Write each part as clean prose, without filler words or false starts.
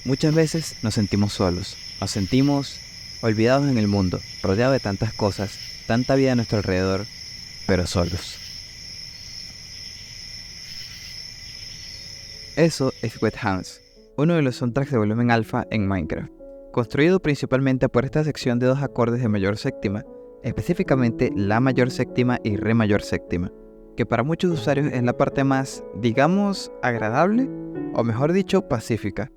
Muchas veces nos sentimos solos, nos sentimos olvidados en el mundo, rodeados de tantas cosas, tanta vida a nuestro alrededor, pero solos. Eso es Wet Hands, uno de los soundtracks de volumen alfa en Minecraft, construido principalmente por esta sección de dos acordes de mayor séptima, específicamente la mayor séptima y re mayor séptima, que para muchos usuarios es la parte más, digamos, agradable, o mejor dicho, pacífica.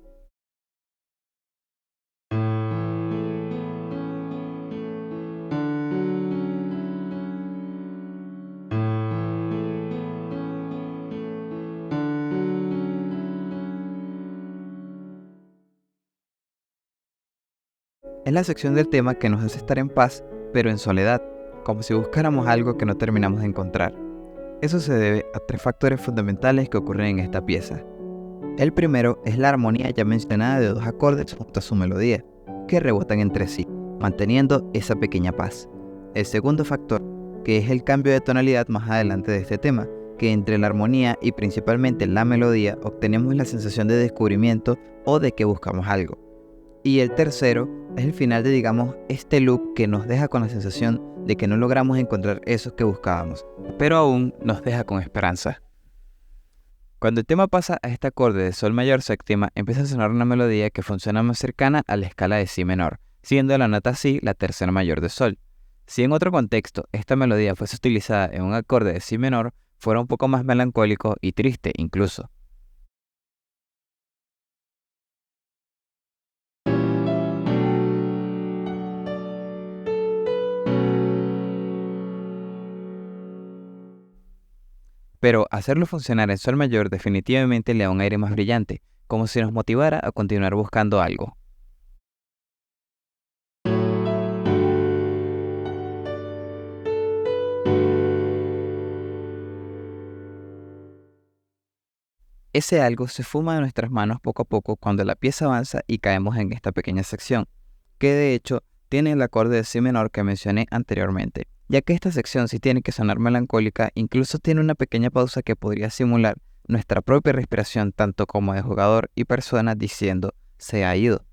Es la sección del tema que nos hace estar en paz, pero en soledad, como si buscáramos algo que no terminamos de encontrar. Eso se debe a tres factores fundamentales que ocurren en esta pieza. El primero es la armonía ya mencionada de dos acordes junto a su melodía, que rebotan entre sí, manteniendo esa pequeña paz. El segundo factor, que es el cambio de tonalidad más adelante de este tema, que entre la armonía y principalmente la melodía obtenemos la sensación de descubrimiento o de que buscamos algo. Y el tercero es el final de, digamos, este loop que nos deja con la sensación de que no logramos encontrar eso que buscábamos, pero aún nos deja con esperanza. Cuando el tema pasa a este acorde de sol mayor séptima, empieza a sonar una melodía que funciona más cercana a la escala de si menor, siendo la nota si la tercera mayor de sol. Si en otro contexto esta melodía fuese utilizada en un acorde de si menor, fuera un poco más melancólico y triste incluso. Pero hacerlo funcionar en sol mayor definitivamente le da un aire más brillante, como si nos motivara a continuar buscando algo. Ese algo se fuma de nuestras manos poco a poco cuando la pieza avanza y caemos en esta pequeña sección, que de hecho tiene el acorde de si menor que mencioné anteriormente, ya que esta sección sí tiene que sonar melancólica, incluso tiene una pequeña pausa que podría simular nuestra propia respiración tanto como de jugador y persona diciendo se ha ido.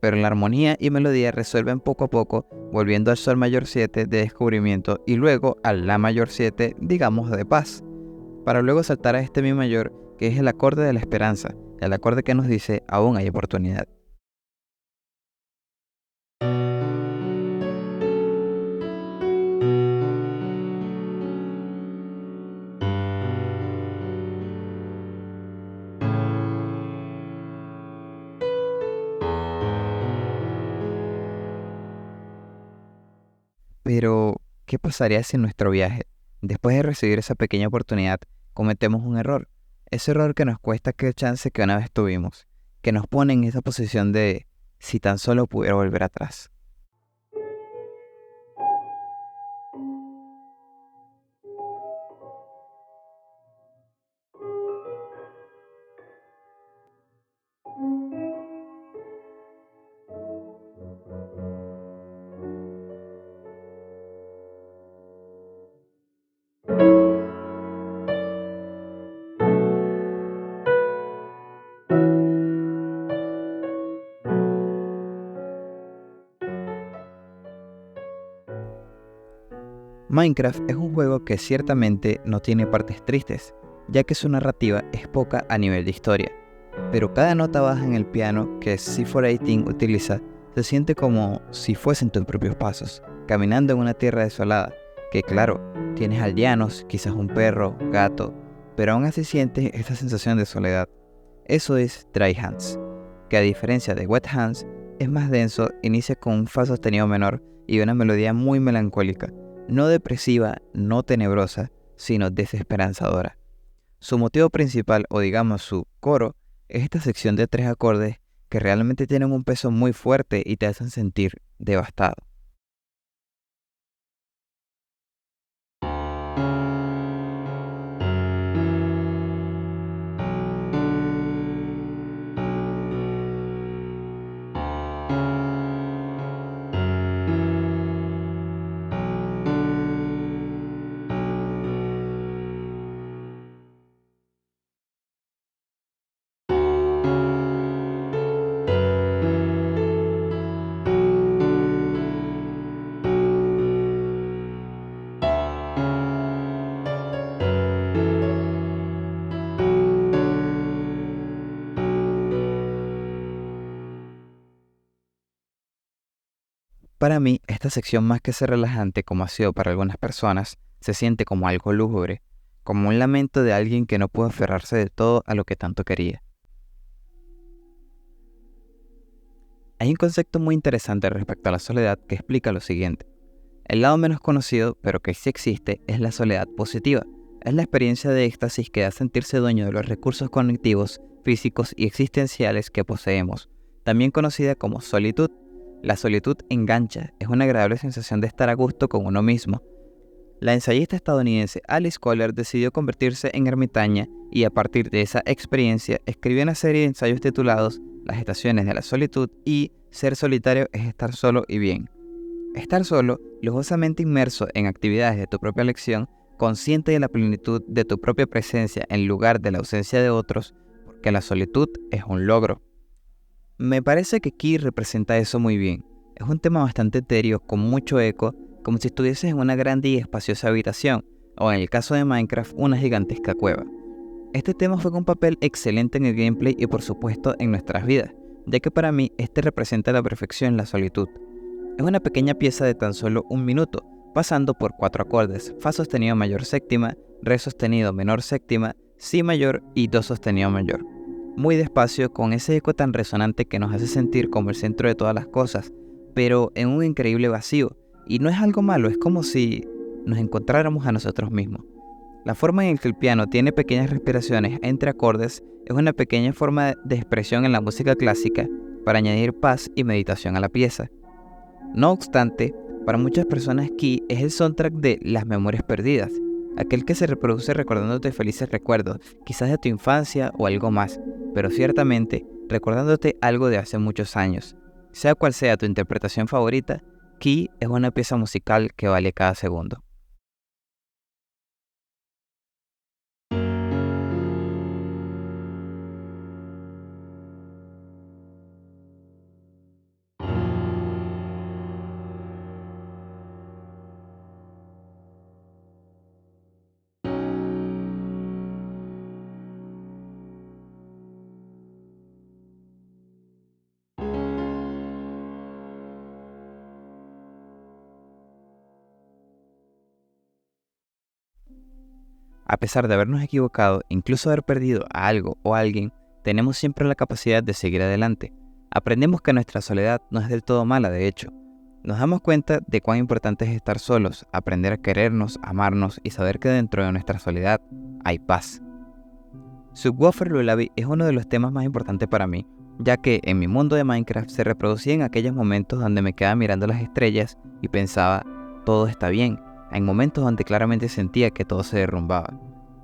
Pero la armonía y melodía resuelven poco a poco, volviendo al sol mayor 7 de descubrimiento y luego al la mayor 7, digamos, de paz, para luego saltar a este mi mayor, que es el acorde de la esperanza, el acorde que nos dice aún hay oportunidad. Pero, ¿qué pasaría si en nuestro viaje, después de recibir esa pequeña oportunidad, cometemos un error? Ese error que nos cuesta aquel chance que una vez tuvimos, que nos pone en esa posición de si tan solo pudiera volver atrás. Minecraft es un juego que ciertamente no tiene partes tristes, ya que su narrativa es poca a nivel de historia, pero cada nota baja en el piano que C418 utiliza se siente como si fuesen tus propios pasos, caminando en una tierra desolada, que claro, tienes aldeanos, quizás un perro, gato, pero aún así sientes esta sensación de soledad. Eso es Dry Hands, que a diferencia de Wet Hands, es más denso, inicia con un fa sostenido menor y una melodía muy melancólica, no depresiva, no tenebrosa, sino desesperanzadora. Su motivo principal, o digamos su coro, es esta sección de tres acordes que realmente tienen un peso muy fuerte y te hacen sentir devastado. Para mí, esta sección más que ser relajante como ha sido para algunas personas, se siente como algo lúgubre, como un lamento de alguien que no pudo aferrarse de todo a lo que tanto quería. Hay un concepto muy interesante respecto a la soledad que explica lo siguiente. El lado menos conocido, pero que sí existe, es la soledad positiva. Es la experiencia de éxtasis que da sentirse dueño de los recursos cognitivos, físicos y existenciales que poseemos, también conocida como solitud. La solitud engancha, es una agradable sensación de estar a gusto con uno mismo. La ensayista estadounidense Alice Kohler decidió convertirse en ermitaña y a partir de esa experiencia escribió una serie de ensayos titulados Las estaciones de la solitud y Ser solitario es estar solo y bien. Estar solo, lujosamente inmerso en actividades de tu propia elección, consciente de la plenitud de tu propia presencia en lugar de la ausencia de otros, porque la solitud es un logro. Me parece que Key representa eso muy bien. Es un tema bastante etéreo, con mucho eco, como si estuvieses en una grande y espaciosa habitación, o en el caso de Minecraft, una gigantesca cueva. Este tema juega un papel excelente en el gameplay y por supuesto en nuestras vidas, ya que para mí este representa a la perfección la solitud. Es una pequeña pieza de tan solo 1 minuto, pasando por 4 acordes, Fa sostenido mayor séptima, Re sostenido menor séptima, Si mayor y Do sostenido mayor. Muy despacio, con ese eco tan resonante que nos hace sentir como el centro de todas las cosas, pero en un increíble vacío, y no es algo malo, es como si nos encontráramos a nosotros mismos. La forma en que el piano tiene pequeñas respiraciones entre acordes es una pequeña forma de expresión en la música clásica para añadir paz y meditación a la pieza. No obstante, para muchas personas Key es el soundtrack de Las Memorias Perdidas, aquel que se reproduce recordándote felices recuerdos, quizás de tu infancia o algo más, pero ciertamente recordándote algo de hace muchos años. Sea cual sea tu interpretación favorita, Key es una pieza musical que vale cada segundo. A pesar de habernos equivocado, incluso haber perdido a algo o a alguien, tenemos siempre la capacidad de seguir adelante. Aprendemos que nuestra soledad no es del todo mala, de hecho. Nos damos cuenta de cuán importante es estar solos, aprender a querernos, amarnos y saber que dentro de nuestra soledad hay paz. Subwoofer Lullaby es uno de los temas más importantes para mí, ya que en mi mundo de Minecraft se reproducía en aquellos momentos donde me quedaba mirando las estrellas y pensaba, todo está bien, en momentos donde claramente sentía que todo se derrumbaba.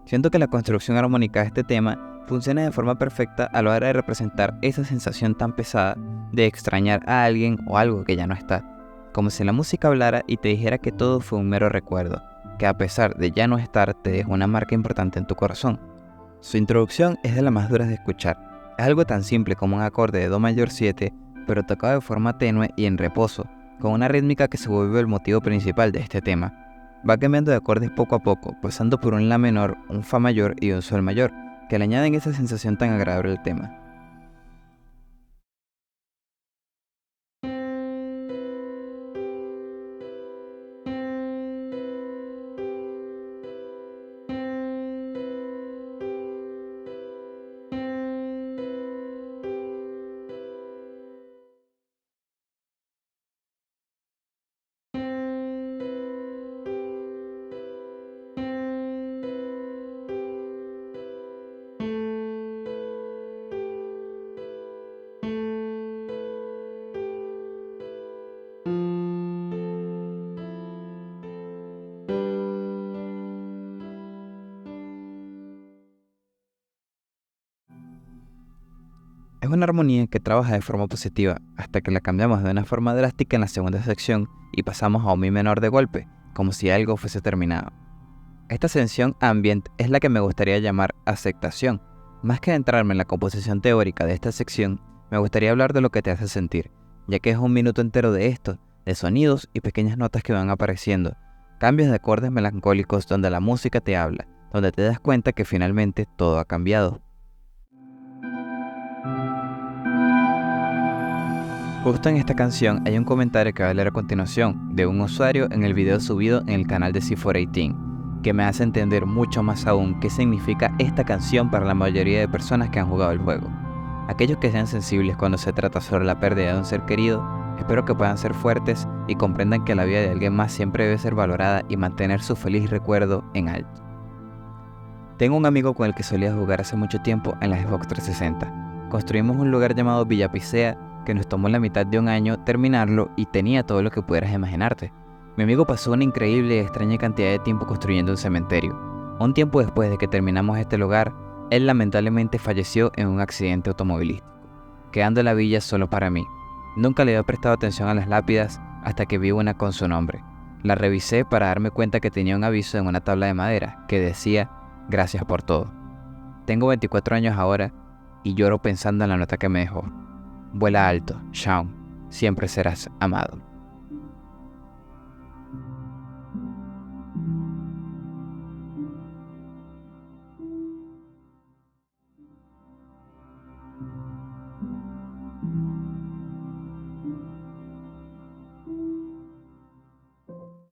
Siento que la construcción armónica de este tema funciona de forma perfecta a la hora de representar esa sensación tan pesada de extrañar a alguien o algo que ya no está, como si la música hablara y te dijera que todo fue un mero recuerdo, que a pesar de ya no estar te dejó una marca importante en tu corazón. Su introducción es de las más duras de escuchar. Es algo tan simple como un acorde de Do mayor 7, pero tocado de forma tenue y en reposo, con una rítmica que se vuelve el motivo principal de este tema. Va cambiando de acordes poco a poco, pasando por un La menor, un Fa mayor y un Sol mayor, que le añaden esa sensación tan agradable al tema. Es una armonía que trabaja de forma positiva, hasta que la cambiamos de una forma drástica en la segunda sección y pasamos a un Mi menor de golpe, como si algo fuese terminado. Esta sección ambient es la que me gustaría llamar aceptación. Más que adentrarme en la composición teórica de esta sección, me gustaría hablar de lo que te hace sentir, ya que es un minuto entero de esto, de sonidos y pequeñas notas que van apareciendo, cambios de acordes melancólicos donde la música te habla, donde te das cuenta que finalmente todo ha cambiado. Justo en esta canción hay un comentario que va a leer a continuación de un usuario en el video subido en el canal de C418, que me hace entender mucho más aún qué significa esta canción para la mayoría de personas que han jugado el juego. Aquellos que sean sensibles cuando se trata sobre la pérdida de un ser querido, espero que puedan ser fuertes y comprendan que la vida de alguien más siempre debe ser valorada y mantener su feliz recuerdo en alto. Tengo un amigo con el que solía jugar hace mucho tiempo en la Xbox 360. Construimos un lugar llamado Villa Picea que nos tomó la mitad de un año terminarlo y tenía todo lo que pudieras imaginarte. Mi amigo pasó una increíble y extraña cantidad de tiempo construyendo un cementerio. Un tiempo después de que terminamos este lugar, él lamentablemente falleció en un accidente automovilístico, quedando la villa solo para mí. Nunca le había prestado atención a las lápidas hasta que vi una con su nombre. La revisé para darme cuenta que tenía un aviso en una tabla de madera que decía "Gracias por todo". Tengo 24 años ahora y lloro pensando en la nota que me dejó. Vuela alto, Shaun. Siempre serás amado.